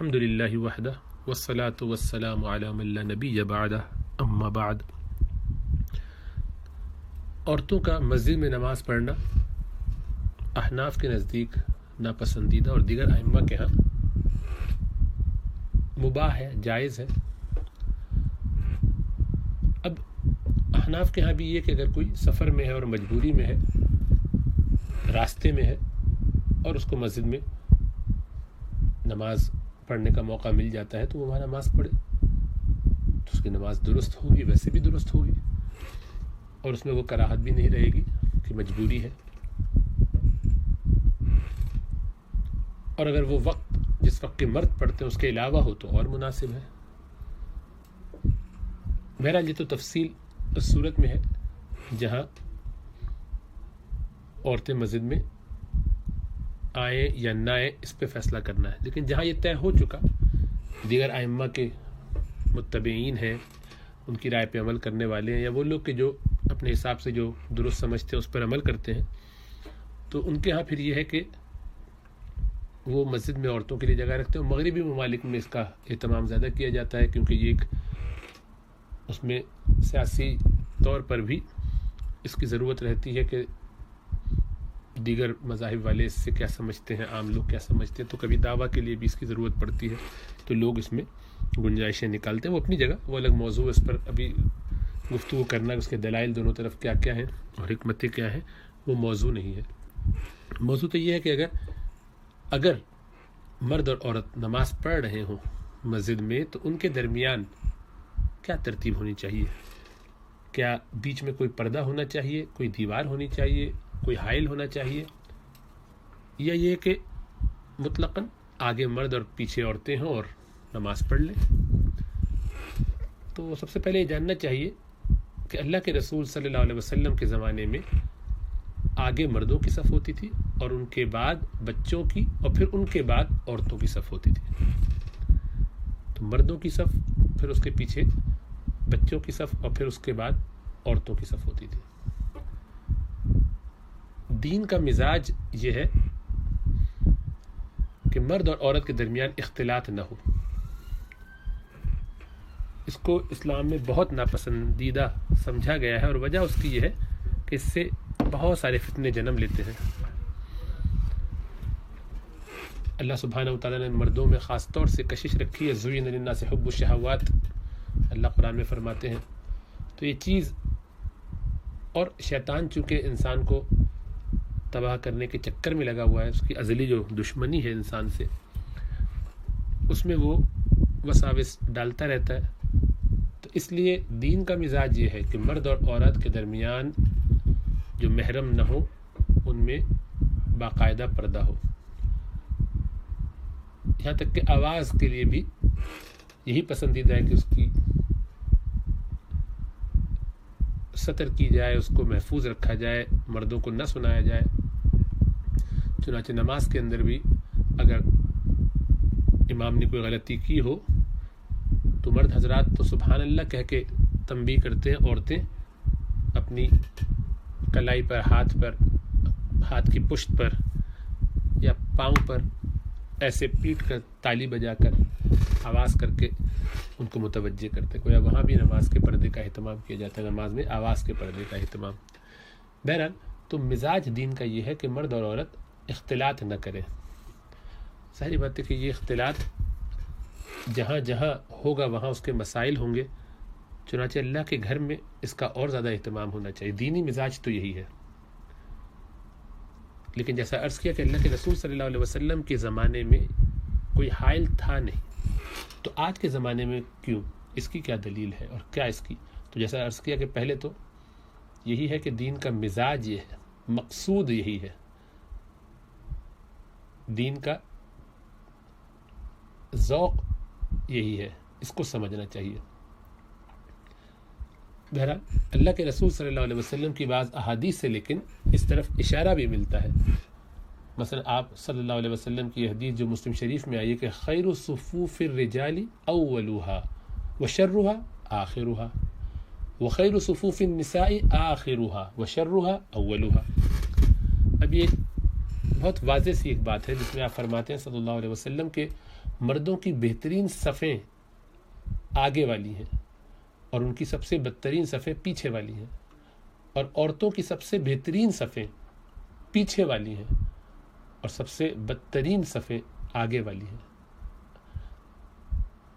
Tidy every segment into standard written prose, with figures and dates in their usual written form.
الحمد للہ وحدہ والصلاة والسلام علی من لا نبی بعدہ اما بعد۔ عورتوں کا مسجد میں نماز پڑھنا احناف کے نزدیک ناپسندیدہ اور دیگر ائمہ کے ہاں مباح ہے، جائز ہے۔ اب احناف کے ہاں بھی یہ کہ اگر کوئی سفر میں ہے اور مجبوری میں ہے، راستے میں ہے اور اس کو مسجد میں نماز پڑھنے کا موقع مل جاتا ہے تو وہ وہاں نماز پڑھے، تو اس کی نماز درست ہوگی، ویسے بھی درست ہوگی، اور اس میں وہ کراہت بھی نہیں رہے گی کہ مجبوری ہے۔ اور اگر وہ وقت جس وقت کے مرد پڑھتے ہیں اس کے علاوہ ہو تو اور مناسب ہے۔ بہرحال یہ تو تفصیل اس صورت میں ہے جہاں عورتیں مسجد میں آئیں یا نہ آئیں اس پہ فیصلہ کرنا ہے، لیکن جہاں یہ طے ہو چکا، دیگر ائمہ کے متبعین ہیں، ان کی رائے پہ عمل کرنے والے ہیں، یا وہ لوگ کہ جو اپنے حساب سے جو درست سمجھتے ہیں اس پر عمل کرتے ہیں، تو ان کے ہاں پھر یہ ہے کہ وہ مسجد میں عورتوں کے لیے جگہ رکھتے ہیں۔ مغربی ممالک میں اس کا اہتمام زیادہ کیا جاتا ہے کیونکہ یہ ایک اس میں سیاسی طور پر بھی اس کی ضرورت رہتی ہے کہ دیگر مذاہب والے اس سے کیا سمجھتے ہیں، عام لوگ کیا سمجھتے ہیں، تو کبھی دعویٰ کے لیے بھی اس کی ضرورت پڑتی ہے، تو لوگ اس میں گنجائشیں نکالتے ہیں۔ وہ اپنی جگہ، وہ الگ موضوع، اس پر ابھی گفتگو کرنا، اس کے دلائل دونوں طرف کیا کیا ہیں اور حکمتیں کیا ہیں، وہ موضوع نہیں ہے۔ موضوع تو یہ ہے کہ اگر مرد اور عورت نماز پڑھ رہے ہوں مسجد میں تو ان کے درمیان کیا ترتیب ہونی چاہیے؟ کیا بیچ میں کوئی پردہ ہونا چاہیے، کوئی دیوار ہونی چاہیے، کوئی حائل ہونا چاہیے، یا یہ کہ مطلقاً آگے مرد اور پیچھے عورتیں ہوں اور نماز پڑھ لیں؟ تو سب سے پہلے یہ جاننا چاہیے کہ اللہ کے رسول صلی اللہ علیہ وسلم کے زمانے میں آگے مردوں کی صف ہوتی تھی اور ان کے بعد بچوں کی، اور پھر ان کے بعد عورتوں کی صف ہوتی تھی۔ تو مردوں کی صف، پھر اس کے پیچھے بچوں کی صف، اور پھر اس کے بعد عورتوں کی صف ہوتی تھی۔ دین کا مزاج یہ ہے کہ مرد اور عورت کے درمیان اختلاط نہ ہو۔ اس کو اسلام میں بہت ناپسندیدہ سمجھا گیا ہے، اور وجہ اس کی یہ ہے کہ اس سے بہت سارے فتنے جنم لیتے ہیں۔ اللہ سبحانہ وتعالیٰ نے مردوں میں خاص طور سے کشش رکھی ہے، زُیِّنَ لِلنَّاسِ حُبُّ الشَّهَوَاتِ، اللہ قرآن میں فرماتے ہیں۔ تو یہ چیز، اور شیطان چونکہ انسان کو تباہ کرنے کے چکر میں لگا ہوا ہے، اس کی ازلی جو دشمنی ہے انسان سے، اس میں وہ وساوس ڈالتا رہتا ہے۔ تو اس لیے دین کا مزاج یہ ہے کہ مرد اور عورت کے درمیان جو محرم نہ ہو ان میں باقاعدہ پردہ ہو، یہاں تک کہ آواز کے لیے بھی یہی پسندیدہ ہے کہ اس کی سطر کی جائے، اس کو محفوظ رکھا جائے، مردوں کو نہ سنایا جائے۔ چنانچہ نماز کے اندر بھی اگر امام نے کوئی غلطی کی ہو تو مرد حضرات تو سبحان اللہ کہہ کے تنبیہ کرتے ہیں، عورتیں اپنی کلائی پر، ہاتھ کی پشت پر یا پاؤں پر ایسے پیٹ کر، تالی بجا کر، آواز کر کے ان کو متوجہ کرتے۔ کوئی وہاں بھی نماز کے پردے کا اہتمام کیا جاتا ہے، نماز میں آواز کے پردے کا اہتمام۔ بہرحال تو مزاج دین کا یہ ہے کہ مرد اور عورت اختلاط نہ کریں۔ ظاہری بات ہے کہ یہ اختلاط جہاں جہاں ہوگا وہاں اس کے مسائل ہوں گے، چنانچہ اللہ کے گھر میں اس کا اور زیادہ اہتمام ہونا چاہیے۔ دینی مزاج تو یہی ہے، لیکن جیسا عرض کیا کہ اللہ کے رسول صلی اللہ علیہ وسلم کے زمانے میں کوئی حائل تھا نہیں، تو آج کے زمانے میں کیوں؟ اس کی کیا دلیل ہے اور کیا اس کی؟ تو جیسا عرض کیا کہ پہلے تو یہی ہے کہ دین کا مزاج یہ ہے، مقصود یہی ہے، دین کا ذوق یہی ہے، اس کو سمجھنا چاہیے۔ بہرحال اللہ کے رسول صلی اللہ علیہ وسلم کی بعض احادیث سے لیکن اس طرف اشارہ بھی ملتا ہے۔ مثلا آپ صلی اللہ علیہ وسلم کی حدیث جو مسلم شریف میں آئی ہے کہ خیر الصفوف الرجال اولها وشرها آخرها وخیر صفوف النساء آخرها وشرها اولها۔ اب یہ بہت واضح سی ایک بات ہے جس میں آپ فرماتے ہیں صلی اللہ علیہ وسلم کہ مردوں کی بہترین صفیں آگے والی ہیں اور ان کی سب سے بدترین صفیں پیچھے والی ہیں، اور عورتوں کی سب سے بہترین صفیں پیچھے والی ہیں اور سب سے بدترین صفیں آگے والی ہیں۔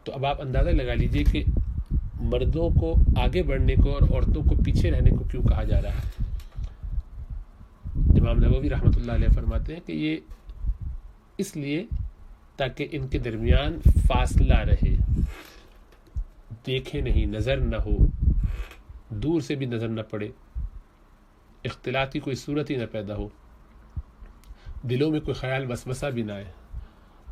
تو اب آپ اندازہ لگا لیجئے کہ مردوں کو آگے بڑھنے کو اور عورتوں کو پیچھے رہنے کو کیوں کہا جا رہا ہے۔ امام نووی رحمۃ اللہ علیہ فرماتے ہیں کہ یہ اس لیے تاکہ ان کے درمیان فاصلہ رہے، دیکھے نہیں، نظر نہ ہو، دور سے بھی نظر نہ پڑے، اختلاط کی کوئی صورت ہی نہ پیدا ہو، دلوں میں کوئی خیال وسوسہ بھی نہ آئے،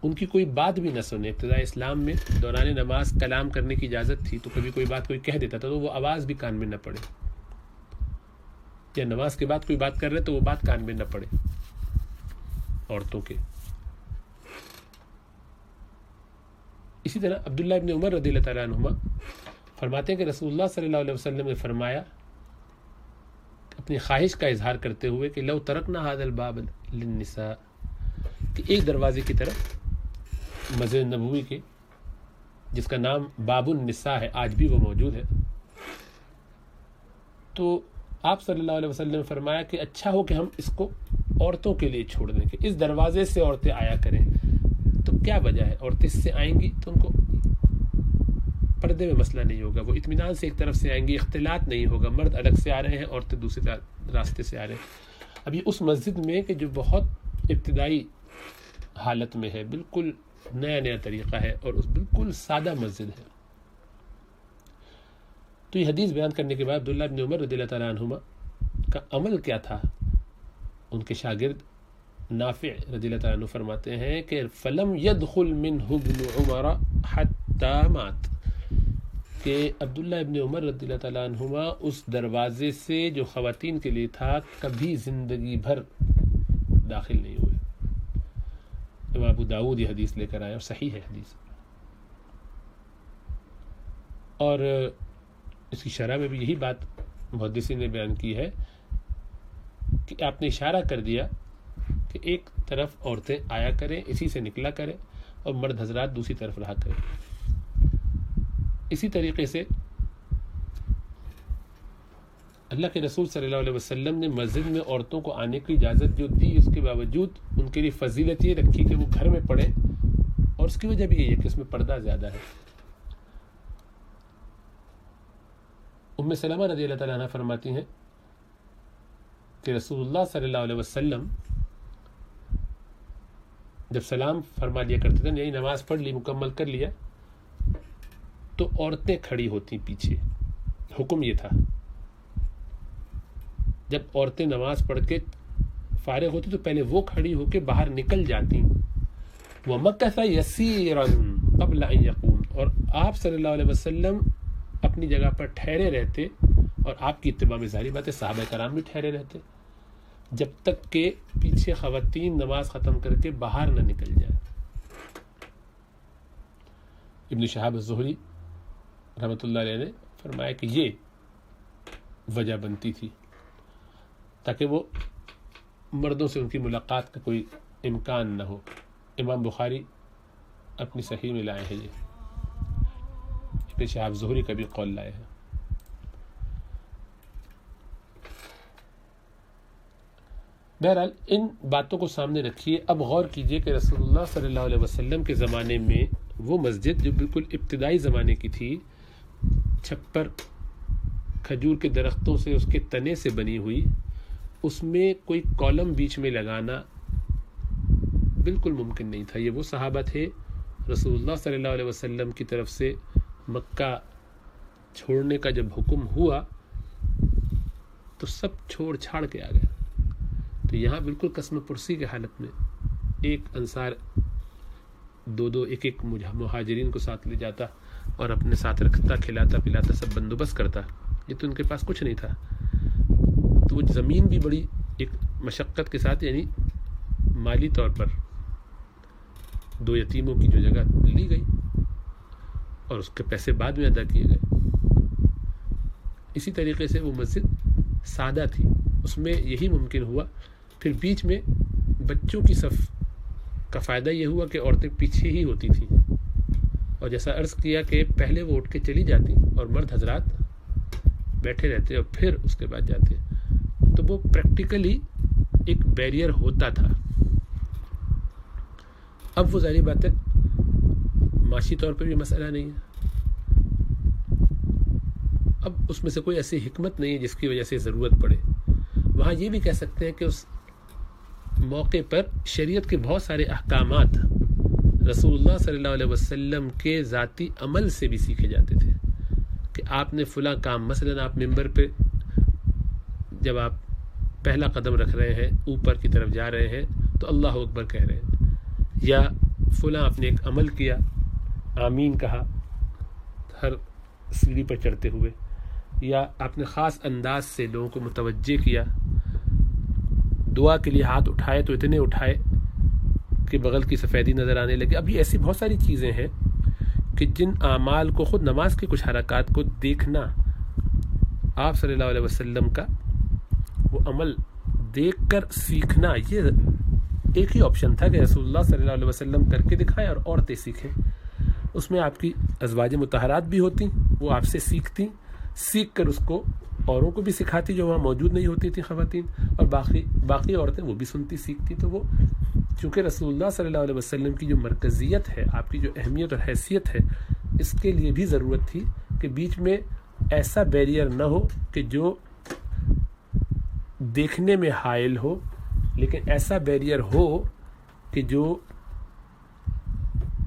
ان کی کوئی بات بھی نہ سنے۔ ابتداء اسلام میں دوران نماز کلام کرنے کی اجازت تھی، تو کبھی کوئی بات کوئی کہہ دیتا تھا تو وہ آواز بھی کان میں نہ پڑے، یا نماز کے بعد کوئی بات کر رہے تو وہ بات کان میں نہ پڑے عورتوں کے۔ اسی طرح عبداللہ ابن عمر رضی اللہ تعالیٰ عنہما فرماتے ہیں کہ رسول اللہ صلی اللہ علیہ وسلم نے فرمایا اپنی خواہش کا اظہار کرتے ہوئے کہ لو ترکنا ھذا الباب للنساء، کہ ایک دروازے کی طرف مسجد نبوی کے جس کا نام باب النساء ہے، آج بھی وہ موجود ہے، تو آپ صلی اللہ علیہ وسلم نے فرمایا کہ اچھا ہو کہ ہم اس کو عورتوں کے لیے چھوڑ دیں، کہ اس دروازے سے عورتیں آیا کریں۔ تو کیا وجہ ہے؟ عورتیں اس سے آئیں گی تو ان کو پردے میں مسئلہ نہیں ہوگا، وہ اطمینان سے ایک طرف سے آئیں گی، اختلاط نہیں ہوگا، مرد الگ سے آ رہے ہیں، عورتیں دوسرے راستے سے آ رہے ہیں۔ اب یہ اس مسجد میں کہ جو بہت ابتدائی حالت میں ہے، بالکل نیا طریقہ ہے اور اس بالکل سادہ مسجد ہے۔ تو یہ حدیث بیان کرنے کے بعد عبداللہ ابن عمر رضی اللہ تعالیٰ عنہما کا عمل کیا تھا؟ ان کے شاگرد نافع رضی اللہ تعالیٰ عنہ فرماتے ہیں کہ فلم يدخل منه ابن عمر حتى مات، کہ عبداللہ ابن عمر رضی اللہ تعالیٰ عنہما اس دروازے سے جو خواتین کے لیے تھا کبھی زندگی بھر داخل نہیں ہوئے۔ امام ابو داؤد یہ حدیث لے کر آئے اور صحیح ہے حدیث۔ اور اس کی شرح میں بھی یہی بات محدثین نے بیان کی ہے کہ آپ نے اشارہ کر دیا کہ ایک طرف عورتیں آیا کریں، اسی سے نکلا کریں، اور مرد حضرات دوسری طرف رہا کریں۔ اسی طریقے سے اللہ کے رسول صلی اللہ علیہ وسلم نے مسجد میں عورتوں کو آنے کی اجازت جو دی، اس کے باوجود ان کے لیے فضیلت یہ رکھی کہ وہ گھر میں پڑھیں، اور اس کی وجہ بھی یہی ہے کہ اس میں پردہ زیادہ ہے۔ ام سلمہ رضی اللہ تعالیٰ عنہ فرماتی ہیں کہ رسول اللہ صلی اللہ علیہ وسلم جب سلام فرما لیا کرتے تھے، یعنی نماز پڑھ لی، مکمل کر لیا، تو عورتیں کھڑی ہوتی پیچھے۔ حکم یہ تھا جب عورتیں نماز پڑھ کے فارغ ہوتی تو پہلے وہ کھڑی ہو کے باہر نکل جاتی۔ وَمَكَثَ يَسِيرًا قَبْلَ أَن يَقُومَ، اور آپ صلی اللہ علیہ وسلم اپنی جگہ پر ٹھہرے رہتے، اور آپ کی اتباع میں ظاہری بات ہے صحابہ کرام بھی ٹھہرے رہتے، جب تک کہ پیچھے خواتین نماز ختم کر کے باہر نہ نکل جائے۔ ابن شہاب الزہری رحمۃ اللہ علیہ نے فرمایا کہ یہ وجہ بنتی تھی تاکہ وہ مردوں سے ان کی ملاقات کا کوئی امکان نہ ہو۔ امام بخاری اپنی صحیح میں لائے ہیں، یہ ابن شہاب زہری کا بھی قول لائے ہیں۔ بہرحال ان باتوں کو سامنے رکھیے، اب غور کیجئے کہ رسول اللہ صلی اللہ علیہ وسلم کے زمانے میں وہ مسجد جو بالکل ابتدائی زمانے کی تھی، چھپر کھجور کے درختوں سے، اس کے تنے سے بنی ہوئی، اس میں کوئی کالم بیچ میں لگانا بالکل ممکن نہیں تھا۔ یہ وہ صحابہ تھے، رسول اللہ صلی اللہ علیہ وسلم کی طرف سے مکہ چھوڑنے کا جب حکم ہوا تو سب چھوڑ چھاڑ کے آ گئے۔ تو یہاں بالکل قسم پرسی کی حالت میں ایک انصار دو ایک مہاجرین کو ساتھ لے جاتا اور اپنے ساتھ رکھتا، کھلاتا پلاتا، سب بندوبست کرتا۔ یہ تو ان کے پاس کچھ نہیں تھا، تو وہ زمین بھی بڑی ایک مشقت کے ساتھ، یعنی مالی طور پر 2 یتیموں کی جو جگہ لی گئی اور اس کے پیسے بعد میں ادا کیے گئے۔ اسی طریقے سے وہ مسجد سادہ تھی، اس میں یہی ممکن ہوا۔ پھر بیچ میں بچوں کی صف کا فائدہ یہ ہوا کہ عورتیں پیچھے ہی ہوتی تھیں، اور جیسا عرض کیا کہ پہلے وہ اٹھ کے چلی جاتی اور مرد حضرات بیٹھے رہتے اور پھر اس کے بعد جاتے، تو وہ پریکٹیکلی ایک بیریئر ہوتا تھا۔ اب وہ ظاہری بات ہے معاشی طور پر بھی مسئلہ نہیں ہے، اب اس میں سے کوئی ایسی حکمت نہیں ہے جس کی وجہ سے ضرورت پڑے۔ وہاں یہ بھی کہہ سکتے ہیں کہ اس موقع پر شریعت کے بہت سارے احکامات رسول اللہ صلی اللہ علیہ وسلم کے ذاتی عمل سے بھی سیکھے جاتے تھے، کہ آپ نے فلاں کام، مثلا آپ ممبر پہ جب آپ پہلا قدم رکھ رہے ہیں، اوپر کی طرف جا رہے ہیں تو اللہ اکبر کہہ رہے ہیں، یا فلاں آپ نے ایک عمل کیا، آمین کہا ہر سیڑھی پر چڑھتے ہوئے، یا آپ نے خاص انداز سے لوگوں کو متوجہ کیا، دعا کے لیے ہاتھ اٹھائے تو اتنے اٹھائے کہ بغل کی سفیدی نظر آنے لگے۔ اب یہ ایسی بہت ساری چیزیں ہیں کہ جن اعمال کو، خود نماز کی کچھ حرکات کو دیکھنا، آپ صلی اللہ علیہ وسلم کا وہ عمل دیکھ کر سیکھنا، یہ ایک ہی آپشن تھا کہ رسول اللہ صلی اللہ علیہ وسلم کر کے دکھائیں اور عورتیں سیکھیں۔ اس میں آپ کی ازواج مطہرات بھی ہوتی، وہ آپ سے سیکھتی، سیکھ کر اس کو اوروں کو بھی سکھاتی جو وہاں موجود نہیں ہوتی تھیں خواتین، اور باقی عورتیں وہ بھی سنتی سیکھتی۔ تو وہ چونکہ رسول اللہ صلی اللہ علیہ وسلم کی جو مرکزیت ہے، آپ کی جو اہمیت اور حیثیت ہے، اس کے لیے بھی ضرورت تھی کہ بیچ میں ایسا بیریئر نہ ہو کہ جو دیکھنے میں حائل ہو، لیکن ایسا بیریئر ہو کہ جو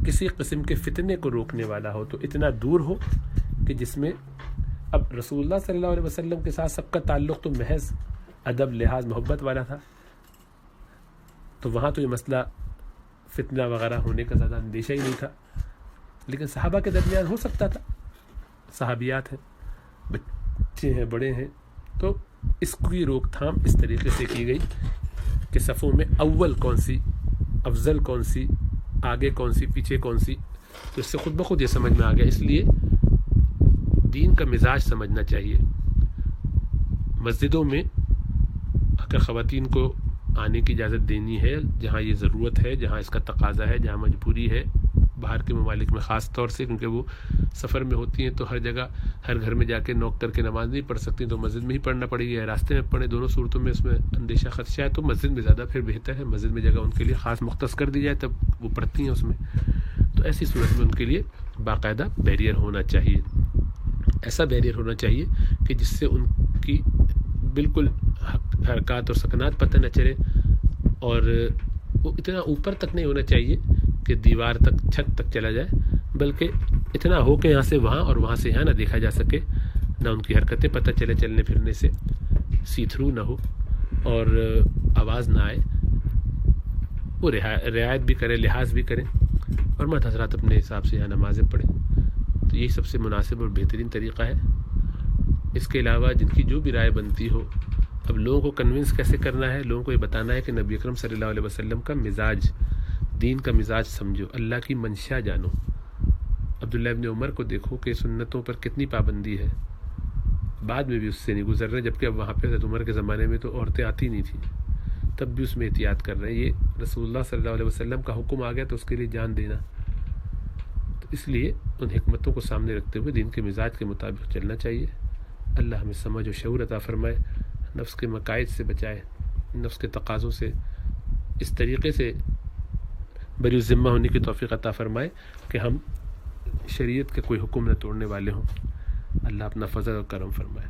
کسی قسم کے فتنے کو روکنے والا ہو، تو اتنا دور ہو کہ جس میں اب رسول اللہ صلی اللہ علیہ وسلم کے ساتھ سب کا تعلق تو محض ادب، لحاظ، محبت والا تھا، تو وہاں تو یہ مسئلہ فتنہ وغیرہ ہونے کا زیادہ اندیشہ ہی نہیں تھا، لیکن صحابہ کے درمیان ہو سکتا تھا، صحابیات ہیں، بچے ہیں، بڑے ہیں، تو اس کی روک تھام اس طریقے سے کی گئی کہ صفوں میں اول کون سی، افضل کون سی، آگے کون سی، پیچھے کون سی، تو اس سے خود بخود یہ سمجھ میں آ گیا۔ اس لیے دین کا مزاج سمجھنا چاہیے۔ مسجدوں میں اگر خواتین کو آنے کی اجازت دینی ہے، جہاں یہ ضرورت ہے، جہاں اس کا تقاضا ہے، جہاں مجبوری ہے، باہر کے ممالک میں خاص طور سے، کیونکہ وہ سفر میں ہوتی ہیں تو ہر جگہ ہر گھر میں جا کے نوک کر کے نماز نہیں پڑھ سکتی، تو مسجد میں ہی پڑھنا پڑے گی، یا راستے میں پڑھیں، دونوں صورتوں میں اس میں اندیشہ خدشہ ہے، تو مسجد میں زیادہ پھر بہتر ہے، مسجد میں جگہ ان کے لیے خاص مختص کر دی جائے، تب وہ پڑھتی ہیں اس میں، تو ایسی صورت میں ان کے لیے باقاعدہ بیریئر ہونا چاہیے، ایسا بیریئر ہونا چاہیے کہ جس سے ان کی بالکل حرکات اور سکنات پتہ نہ چلے، اور وہ اتنا اوپر تک نہیں ہونا چاہیے کہ دیوار تک، چھت تک چلا جائے، بلکہ اتنا ہو کہ یہاں سے وہاں اور وہاں سے یہاں نہ دیکھا جا سکے، نہ ان کی حرکتیں پتہ چلے، چلنے پھرنے سے سی تھرو نہ ہو اور آواز نہ آئے، وہ رعایت بھی کریں، لحاظ بھی کریں، اور مرد حضرات اپنے حساب سے یہاں نمازیں پڑھیں، تو یہی سب سے مناسب اور بہترین طریقہ ہے۔ اس کے علاوہ جن کی جو بھی رائے بنتی ہو، اب لوگوں کو کنونس کیسے کرنا ہے، لوگوں کو یہ بتانا ہے کہ نبی اکرم صلی اللہ علیہ وسلم کا مزاج، دین کا مزاج سمجھو، اللہ کی منشا جانو۔ عبداللہ ابن عمر کو دیکھو کہ سنتوں پر کتنی پابندی ہے، بعد میں بھی اس سے نہیں گزر رہے، جبکہ اب وہاں پہ حضرت عمر کے زمانے میں تو عورتیں آتی نہیں تھیں، تب بھی اس میں احتیاط کر رہے ہیں۔ یہ رسول اللہ صلی اللہ علیہ وسلم کا حکم آ گیا تو اس کے لیے جان دینا، تو اس لیے ان حکمتوں کو سامنے رکھتے ہوئے دین کے مزاج کے مطابق چلنا چاہیے۔ اللہ ہمیں سمجھ و شعور عطا فرمائے، نفس کے مقاصد سے بچائے، نفس کے تقاضوں سے اس طریقے سے بری الذمہ ہونے کی توفیق عطا فرمائے کہ ہم شریعت کے کوئی حکم نہ توڑنے والے ہوں۔ اللہ اپنا فضل و کرم فرمائے۔